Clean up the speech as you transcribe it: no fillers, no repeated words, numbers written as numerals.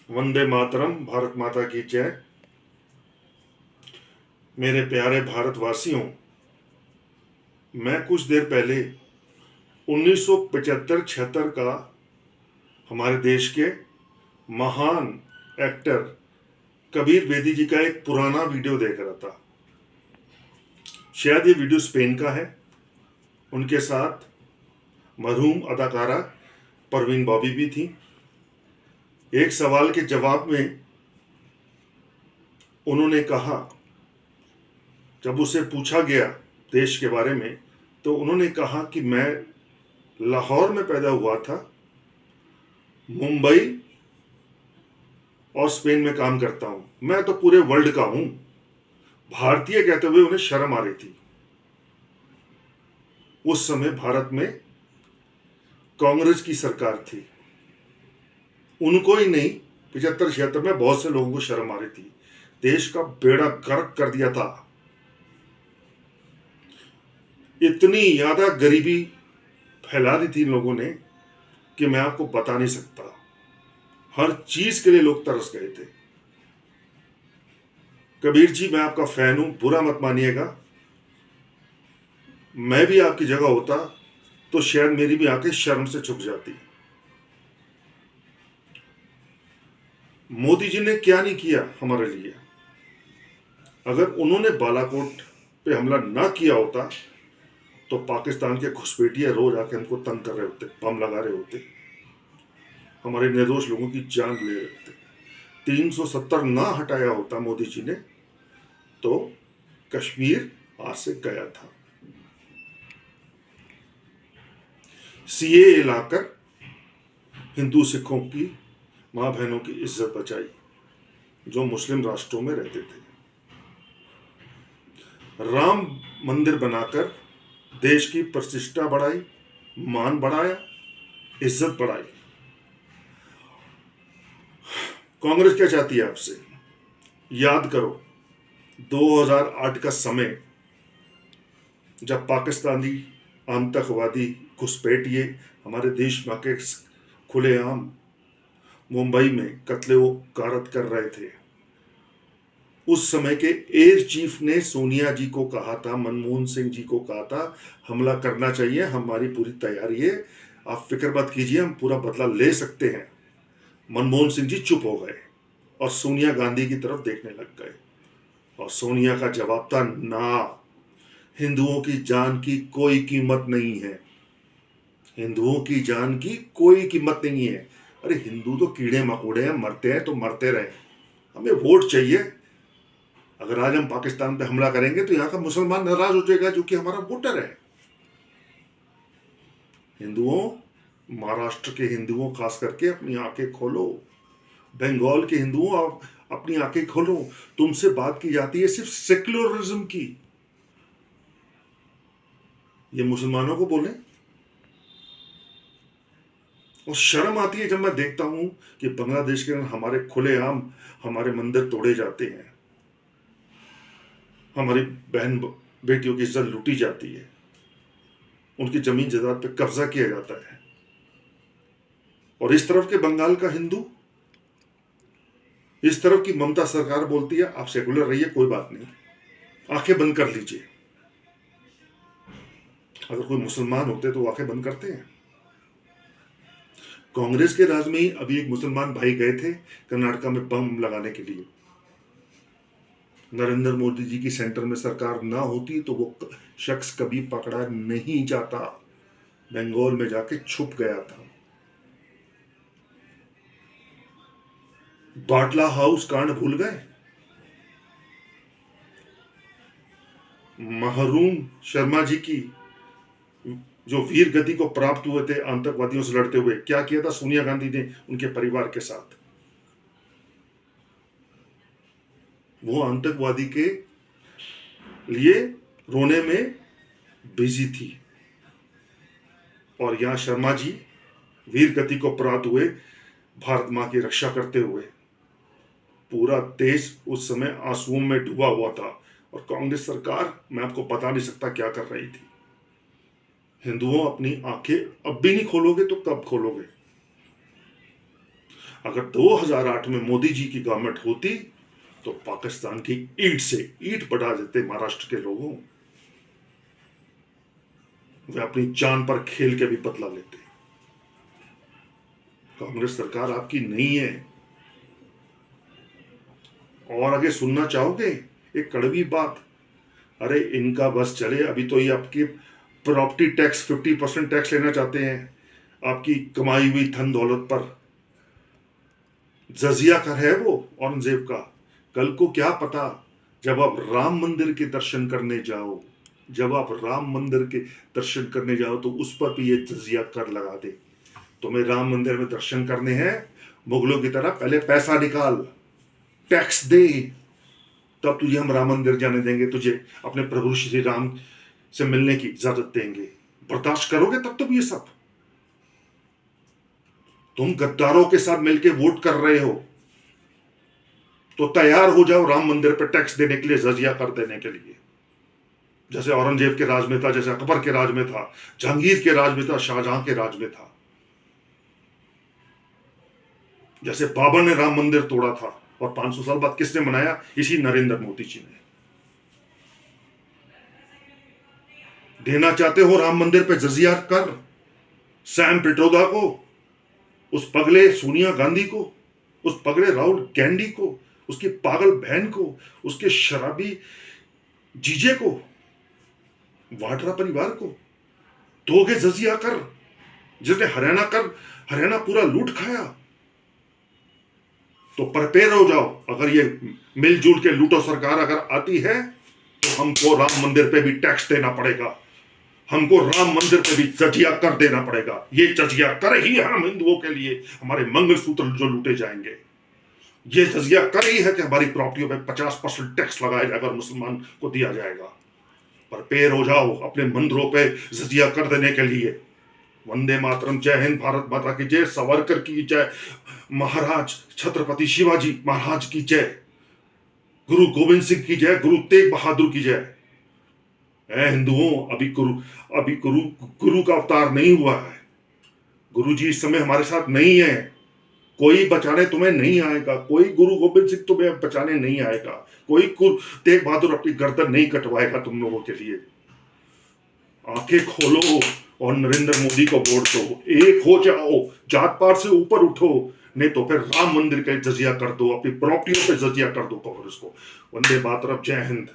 वंदे मातरम। भारत माता की जय। मेरे प्यारे भारतवासियों, मैं कुछ देर पहले 1975-76 का हमारे देश के महान एक्टर कबीर बेदी जी का एक पुराना वीडियो देख रहा था। शायद ये वीडियो स्पेन का है। उनके साथ मरहूम अदाकारा परवीन बॉबी भी थी। एक सवाल के जवाब में उन्होंने कहा, जब उसे पूछा गया देश के बारे में, तो उन्होंने कहा कि मैं लाहौर में पैदा हुआ था, मुंबई और स्पेन में काम करता हूं, मैं तो पूरे वर्ल्ड का हूं। भारतीय कहते हुए उन्हें शर्म आ रही थी। उस समय भारत में कांग्रेस की सरकार थी। उनको ही नहीं, 75-76 में बहुत से लोगों को शर्म आ रही थी। देश का बेड़ा गर्क कर दिया था। इतनी ज्यादा गरीबी फैला दी थी इन लोगों ने कि मैं आपको बता नहीं सकता। हर चीज के लिए लोग तरस गए थे। कबीर जी, मैं आपका फैन हूं, बुरा मत मानिएगा। मैं भी आपकी जगह होता तो शायद मेरी भी आंखें शर्म से झुक जाती। मोदी जी ने क्या नहीं किया हमारे लिए। अगर उन्होंने बालाकोट पे हमला ना किया होता तो पाकिस्तान के घुसपैठिए रोज आके हमको तंग कर रहे होते, बम लगा रहे होते, हमारे निर्दोष लोगों की जान ले रहे होते। 370 ना हटाया होता मोदी जी ने तो कश्मीर आज से गया था। सीएए लाकर हिंदू सिखों की मां बहनों की इज्जत बचाई जो मुस्लिम राष्ट्रों में रहते थे। राम मंदिर बनाकर देश की प्रतिष्ठा बढ़ाई, मान बढ़ाया, इज्जत बढ़ाई। कांग्रेस क्या चाहती है आपसे? याद करो 2008 का समय, जब पाकिस्तानी आतंकवादी घुसपैठिए हमारे देश में आके खुलेआम मुंबई में कत्ले गारत कर रहे थे। उस समय के एयर चीफ ने सोनिया जी को कहा था, मनमोहन सिंह जी को कहा था, हमला करना चाहिए, हमारी पूरी तैयारी है, आप फिक्र मत कीजिए, हम पूरा बदला ले सकते हैं। मनमोहन सिंह जी चुप हो गए और सोनिया गांधी की तरफ देखने लग गए। और सोनिया का जवाब था, ना, हिंदुओं की जान की कोई कीमत नहीं है, हिंदुओं की जान की कोई कीमत नहीं है। अरे हिंदू तो कीड़े मकोड़े हैं, मरते हैं तो मरते रहे, हमें वोट चाहिए। अगर आज हम पाकिस्तान पे हमला करेंगे तो यहाँ का मुसलमान नाराज हो जाएगा जो कि हमारा वोटर है। हिंदुओं, महाराष्ट्र के हिंदुओं खास करके अपनी आंखें खोलो। बंगाल के हिंदुओं, आप अपनी आंखें खोलो। तुमसे बात की जाती है सिर्फ सेक्युलरिज्म की, ये मुसलमानों को बोले। और शर्म आती है जब मैं देखता हूं कि बांग्लादेश के अंदर हमारे खुलेआम हमारे मंदिर तोड़े जाते हैं, हमारी बहन बेटियों की इज्जत लूटी जाती है, उनकी जमीन जायदाद पे कब्जा किया जाता है। और इस तरफ के बंगाल का हिंदू, इस तरफ की ममता सरकार बोलती है आप सेकुलर रहिए, कोई बात नहीं, आंखें बंद कर लीजिए। अगर कोई मुसलमान होते तो आंखें बंद करते हैं? कांग्रेस के राज में ही अभी एक मुसलमान भाई गए थे कर्नाटका में बम लगाने के लिए। नरेंद्र मोदी जी की सेंटर में सरकार ना होती तो वो शख्स कभी पकड़ा नहीं जाता, बंगाल में जाके छुप गया था। बाटला हाउस कांड भूल गए? महरूम शर्मा जी की जो वीर गति को प्राप्त हुए थे आतंकवादियों से लड़ते हुए, क्या किया था सोनिया गांधी ने उनके परिवार के साथ? वो आतंकवादी के लिए रोने में बिजी थी। और यहां शर्मा जी वीर गति को प्राप्त हुए भारत मां की रक्षा करते हुए। पूरा देश उस समय आंसुओं में डूबा हुआ था और कांग्रेस सरकार, मैं आपको बता नहीं सकता क्या कर रही थी। हिंदुओं, अपनी आंखें अब भी नहीं खोलोगे तो कब खोलोगे? अगर 2008 में मोदी जी की गवर्नमेंट होती तो पाकिस्तान की ईंट से ईंट बढ़ा देते महाराष्ट्र के लोगों। वे अपनी जान पर खेल के भी बदला लेते। कांग्रेस सरकार आपकी नहीं है। और आगे सुनना चाहोगे एक कड़वी बात? अरे इनका बस चले, अभी तो ये आपकी प्रॉपर्टी टैक्स 50% टैक्स लेना चाहते हैं आपकी कमाई हुई धन दौलत पर। जजिया कर है वो औरंगजेब का। कल को क्या पता जब आप राम मंदिर के दर्शन करने जाओ, जब आप राम मंदिर के दर्शन करने जाओ तो उस पर भी ये जजिया कर लगा दे। तुम्हें राम मंदिर में दर्शन करने हैं मुगलों की तरह, पहले पैसा निकाल, टैक्स दे, तब तुझे हम राम मंदिर जाने देंगे, तुझे अपने प्रभु श्री राम से मिलने की इजाजत देंगे। बर्दाश्त करोगे तब तुम ये सब? तुम गद्दारों के साथ मिलकर वोट कर रहे हो तो तैयार हो जाओ राम मंदिर पर टैक्स देने के लिए, जजिया कर देने के लिए। जैसे औरंगजेब के राज में था, जैसे अकबर के राज में था, जहांगीर के राज में था, शाहजहां के राज में था, जैसे बाबर ने राम मंदिर तोड़ा था और 500 साल बाद किसने मनाया? इसी नरेंद्र मोदी जी ने। देना चाहते हो राम मंदिर पे जजिया कर? सैम पिट्रोदा को, उस पगले सोनिया गांधी को, उस पगले राहुल गांधी को, उसकी पागल बहन को, उसके शराबी जीजे को, वाड्रा परिवार को दोगे जजिया कर? जिसने हरियाणा पूरा लूट खाया। तो प्रिपेयर हो जाओ, अगर ये मिलजुल के लूटो सरकार अगर आती है तो हमको राम मंदिर पे भी टैक्स देना पड़ेगा, हमको राम मंदिर पे भी जजिया कर देना पड़ेगा। ये जजिया कर ही है हम हिंदुओं के लिए, हमारे मंगलसूत्र जो लूटे जाएंगे, ये जजिया कर ही है कि हमारी प्रॉपर्टियों पे 50% टैक्स लगाया जाएगा और मुसलमान को दिया जाएगा। प्रिपेयर हो जाओ अपने मंदिरों पे जजिया कर देने के लिए। वंदे मातरम, जय हिंद, भारत माता की जय, सावरकर की जय, महाराज छत्रपति शिवाजी महाराज की जय, गुरु गोविंद सिंह की जय, गुरु तेग बहादुर की जय। हिंदुओं, अभी गुरु का अवतार नहीं हुआ है। गुरु जी इस समय हमारे साथ नहीं है, कोई बचाने तुम्हें नहीं आएगा, कोई गुरु गोविंद सिंह तुम्हें बचाने नहीं आएगा, कोई गुरु तेग बहादुर अपनी गर्दन नहीं कटवाएगा तुम लोगों के लिए। आंखें खोलो और नरेंद्र मोदी को वोट दो, एक हो जाओ, जात पात से ऊपर उठो, नहीं तो फिर राम मंदिर का जजिया कर दो, अपनी प्रॉपर्टियों पे जजिया कर दो कांग्रेस को। वंदे मातरम, जय हिंद।